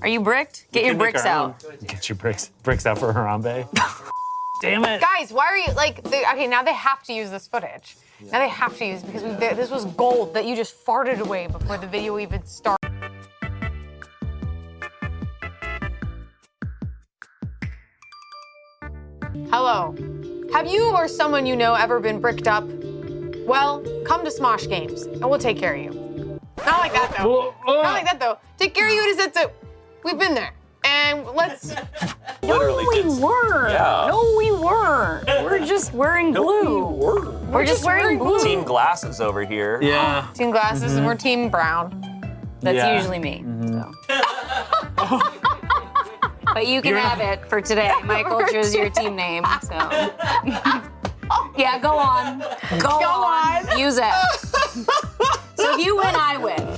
Are you bricked? Get your bricks out. Get your bricks out for Harambe. Damn it. Guys, why are you okay, now they have to use this footage. Yeah. Now they have to use it because this was gold that you just farted away before the video even started. Hello. Have you or someone you know ever been bricked up? Well, come to Smosh Games and we'll take care of you. Not like that though. Not like that though. Take care of you in a sense of, we've been there. And let's... No, we weren't. Yeah. No, we weren't. We're just wearing blue. We're just wearing blue. Team glasses over here. Yeah. Team glasses and we're team brown. That's usually me. So. But you can have it for today. My culture is your team name, so. Yeah, go on. Go on. Use it. So if you win, I win.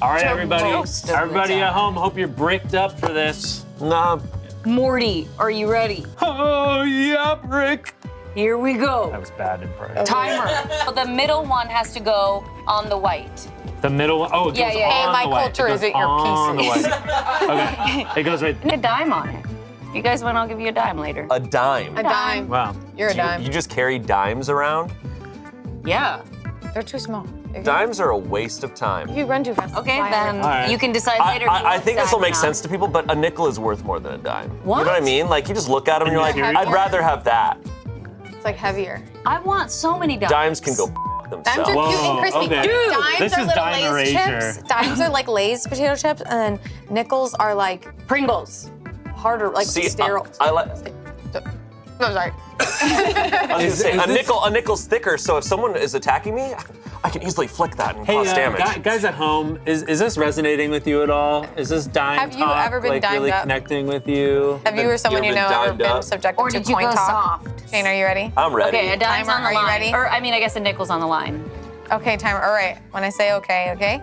All right, everybody at home, hope you're bricked up for this. Nah. Morty, are you ready? Oh, yeah, brick. Here we go. That was bad in practice. Timer. So the middle one has to go on the white. The middle one? Oh, it goes on my the white. culture isn't your pieces. Okay, it goes right. And a dime on it. If you guys win, I'll give you a dime later. A dime. A dime. Wow. You're a dime. You just carry dimes around? Yeah. They're too small. Dimes are a waste of time. If you run too fast. Okay, then right. you can decide later. I think this will make sense to people, but a nickel is worth more than a dime. What? You know what I mean? Like, you just look at them and you're like, I'd rather have that. It's like heavier. I want so many dimes. Dimes can go Dimes themselves. are cute and crispy. Okay. Dude, dimes This are is little dime Lay's erasure. chips. Dimes are like Lay's potato chips, and then nickels are like Pringles. harder, like See, sterile. I like. No, sorry. I was gonna say, is this- a nickel's thicker, so if someone is attacking me, I can easily flick that and Hey, cause damage. guys at home, is this resonating with you at all? Is this dime Have you talk, ever been like dimed really up? connecting with you? Have you or someone you been know ever dimed been up? subjected Or to did you point go talk? soft? Shane, are you ready? I'm ready. Okay, a dime's Timer, on the are you line. ready? Or, I mean, I guess a nickel's on the line. Okay, timer. All right. When I say okay, okay?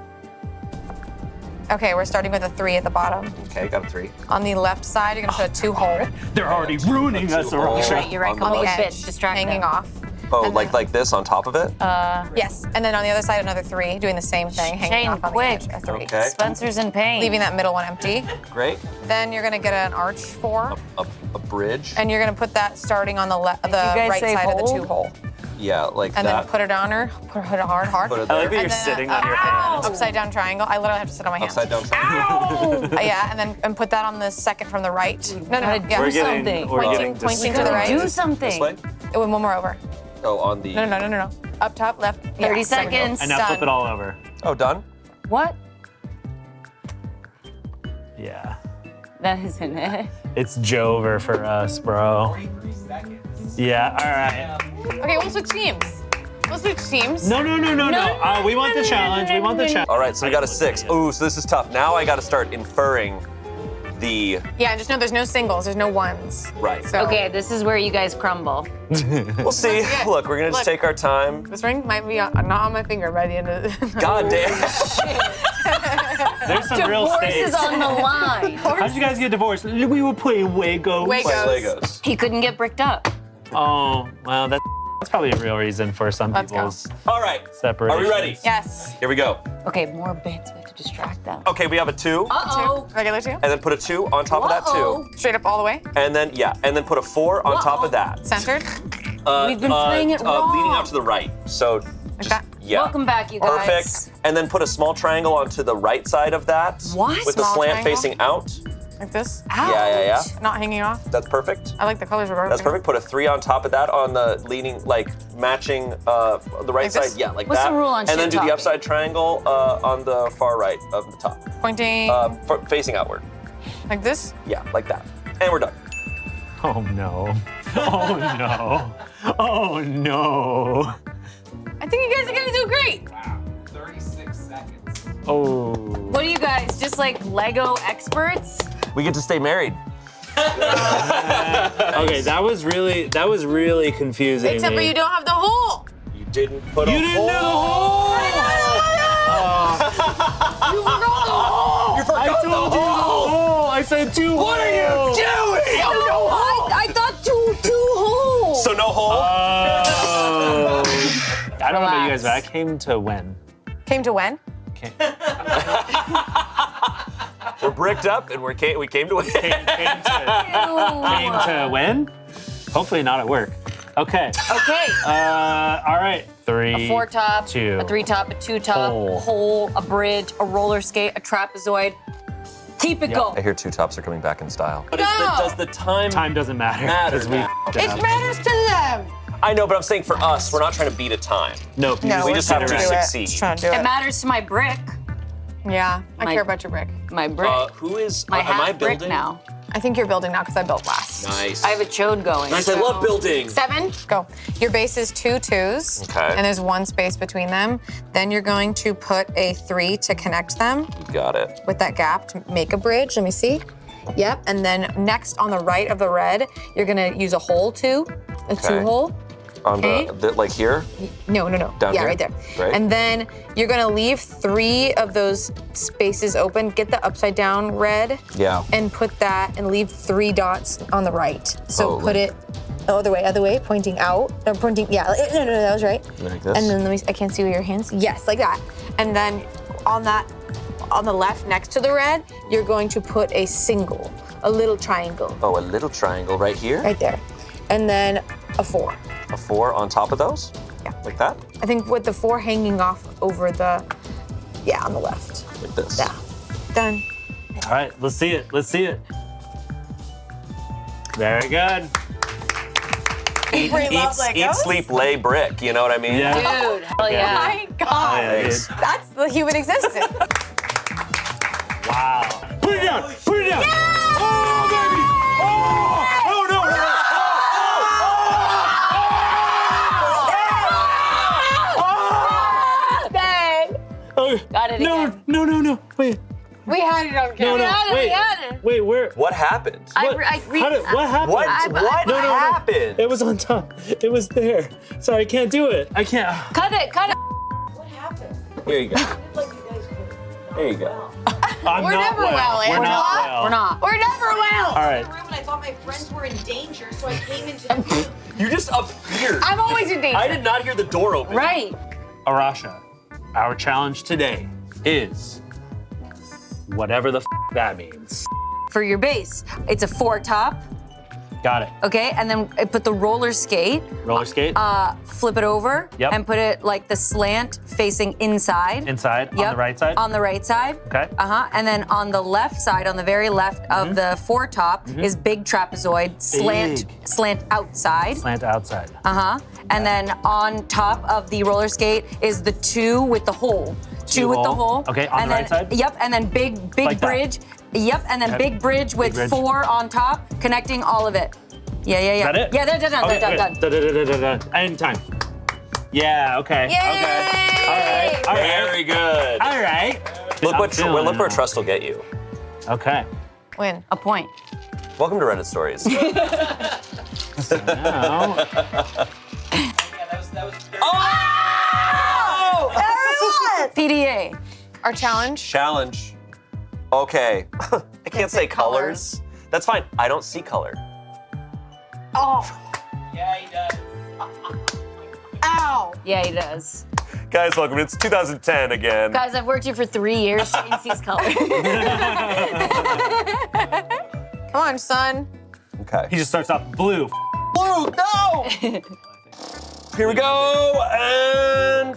Okay, we're starting with a 3 at the bottom. Okay, got a 3. On the left side, you're gonna put a 2 hole. They're already ruining us, You're right, Arasha. You're right. On Come the on, edge, bitch. Distract hanging them. off. Oh, And like this on top of it? Yes, and then on the other side, another 3, doing the same thing, hanging Shane, off on quick. the edge, a 3. Okay. Spencer's in pain. Leaving that middle one empty. Great. Then you're gonna get an arch 4, A bridge. and you're gonna put that starting on the guys right say side of the hold? 2 hole. Yeah, like And that. then put it on her, put it hard. Put it I like that there. you're And then sitting a- on your hands. Upside down triangle. I literally have to sit on my hands. Upside down triangle. Yeah, and put that on the second from the right. No, gotta yeah. We're do getting, something. we're Pointing- getting pointing to the distracted. right. Do This something. way? Oh, one more over. Oh, on the. No. Up top, left. 30 there we go. seconds. And now flip it all over. Oh, done? What? Yeah. That isn't it. It's Jover for us, bro. 43 seconds. Yeah, all right. Okay, we'll switch teams. We'll switch teams. No. We want the challenge. We want the challenge. All right, so we got a 6. Ooh, so this is tough. Now I got to start inferring the. Yeah, just know there's no singles, there's no ones. Right. So Okay, this is where you guys crumble. We'll see. Yeah. Look, we're going to just Look. take our time. this ring might be not on my finger by the end of the God damn. There's some real Divorce stakes. is on the line. How'd you guys get divorced? We were playing Legos. Legos. Play Legos. He couldn't get bricked up. Oh, well, that's probably a real reason for some Let's go. people's All right. separation. Are we ready? Yes. Here we go. Okay, more bits. We have to distract them. Okay, we have a 2. Uh-oh. Regular 2. And then put a 2 on top of that Uh-oh. 2. Straight up all the way. And then, and then put a 4 on top of that. Centered. We've been playing it wrong. Leaning out to the right. So, just, that? yeah. Welcome back, you guys. Perfect. And then put a small triangle onto the right side of that. What? With the Small slant triangle? facing out. Like this. Ouch. Yeah. Not hanging off. That's perfect. I like the colors we're That's perfect. Put a 3 on top of that on the leaning, like matching the right Like side. this? Yeah, like What's that. the rule on and then do the shit-talking? upside triangle on the far right of the top, Pointing facing outward. like this. Yeah, like that. And we're done. Oh, no. Oh, no. Oh, no. I think you guys are gonna do great. Wow. 36 seconds. Oh. What are you guys, just like Lego experts? We get to stay married. Okay, that was really confusing. Except for me. you don't have the hole. You didn't put You a didn't hole. do the hole! You forgot the hole. You I forgot told the you the hole. hole! I said 2 holes! What are you doing? I thought two holes. So no hole. Oh. I don't know about you guys, but I Relax. came to win. Came to when? Okay. We're bricked up and we came to win. Came to win? Hopefully not at work. Okay. Okay. All right. 3. A 4 top, 2. a 3 top, a 2 top, Hole. hole, a bridge, a roller skate, a trapezoid. Keep it I going. hear 2 tops are coming back in style. But No. does the time? Time doesn't matter. Matter 'cause we now. f***ed it It up. matters to them. I know, but I'm saying for us, we're not trying to beat a time. Nope. you No, we we're just trying have to to do succeed. it. Just trying to do It it. matters to my brick. Yeah, I My- care about your brick. My brick. Who is? my am I half brick building? now. I think you're building now because I built last. Nice. I have a chode going. Nice. I love building. 7, go. Your base is 2 2s. Okay. And there's 1 space between them. Then you're going to put a 3 to connect them Got it. with that gap to make a bridge. Let me see. Yep. And then next on the right of the red, you're gonna use a hole 2, a 2 hole. On Okay. the like here. No. Down yeah, here? right there. Right. And then you're gonna leave 3 of those spaces open. Get the upside down red. Yeah. And put that and leave 3 dots on the right. So Oh, put it other way, pointing out. Or pointing, yeah, no, that was right. Like this? And then I can't see with your hands. Yes, like that. And then on the left next to the red, you're going to put a single, a little triangle Oh, a little triangle right here. right there. And then a 4. A 4 on top of those. Yeah. Like that. I think with the 4 hanging off over the, yeah, on the left. Like this. Yeah. Done. All right. Let's see it. Let's see it. Very good. Eat, sleep, lay, brick. You know what I mean? Yeah. Dude, hell Oh yeah. my God. Yeah, dude. That's the human existence. Wow. Put it down. Put it down. Oh, baby. Oh, no. Dang. Oh, Got it no, again. no. Wait. We had it on No, camera. no. We Wait. had it. Wait, where? What happened? What, I re- what happened? What? What No. happened? It was on top. It was there. Sorry, I can't do it. I can't. Cut it. Here you go. There you go. I'm We're not never well, We're Angela. not well. We're not. We're never well. All right. room and I thought my friends were in danger, so I came into the room. You just appeared. I'm always in danger. I did not hear the door open. Right. Arasha, our challenge today is whatever the that means. For your base, it's a 4 top. Got it. Okay, and then I put the roller skate, Roller skate flip it over, Yep. and put it like the slant facing inside. inside on Yep, the right side. On the right side. Okay. And then on the left side, on the very left of the 4 top, is big trapezoid, slant outside. Slant outside. And then on top of the roller skate is the 2 with the hole. 2 with the hole. Okay, on and the then, right side? Yep, and then big Like that. bridge. Yep, and then Okay. big bridge with bridge. 4 on top, connecting all of it. Yeah. Is that it? Yeah, they're done. Okay, They're done. done. And time. Yeah, okay. Yay! Okay. All right. Very good. All right. Look feeling where it. trust will get you. Okay. Win. A point. Welcome to Reddit Stories. Now, Oh! PDA. Our challenge. Challenge. Okay. I can't say colors. That's fine. I don't see color. Oh. Yeah, he does. Ow. Yeah, he does. Guys, welcome. It's 2010 again. Guys, I've worked here for 3 years. Shane sees color. Come on, son. Okay. he just starts off blue. Blue, no! Here we go, and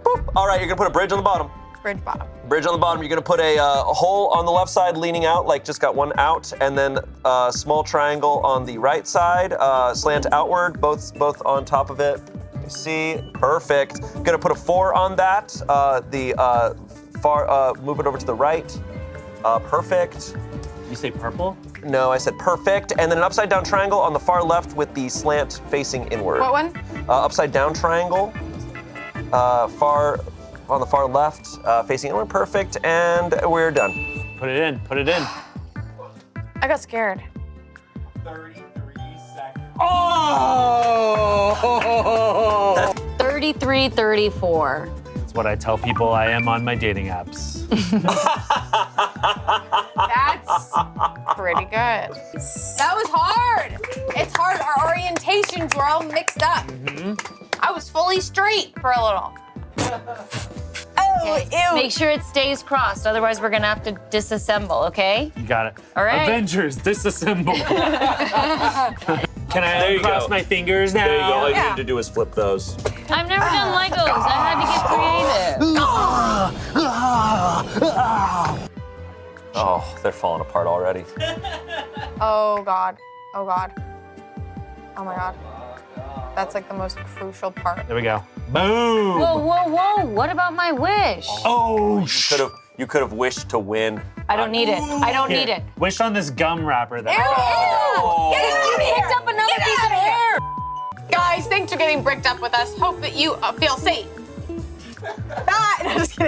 boop. All right, you're gonna put a bridge on the bottom. Bridge bottom. Bridge on the bottom. You're gonna put a hole on the left side leaning out, like just got one out, and then a small triangle on the right side, slant outward, both on top of it. You see, perfect. Gonna put a 4 on that. Move it over to the right. Perfect. You say purple? No, I said perfect. And then an upside down triangle on the far left with the slant facing inward. What one? Upside down triangle. On the far left, facing inward. Perfect. And we're done. Put it in. Put it in. I got scared. 33 seconds. Oh! 33-34. That's what I tell people I am on my dating apps. That's pretty good. That was hard. It's hard. Our orientations were all mixed up. I was fully straight for a little. Oh. ew. Make sure it stays crossed, otherwise we're gonna have to disassemble, okay? You got it. All right. Avengers, disassemble. Can There I you cross go. my fingers now? There you go. All you Yeah. need to do is flip those. I've never done Legos. I had to get creative. Oh, they're falling apart already. Oh God. Oh God. Oh my God. That's like the most crucial part. There we go. Boom. Whoa, whoa, whoa! What about my wish? Oh, You could have wished to win. I don't need it. I don't need it. Wish on this gum wrapper there. Get out of here! Picked up another piece of hair. Guys, thanks for getting bricked up with us. Hope that you feel safe. Bye. No, just kidding.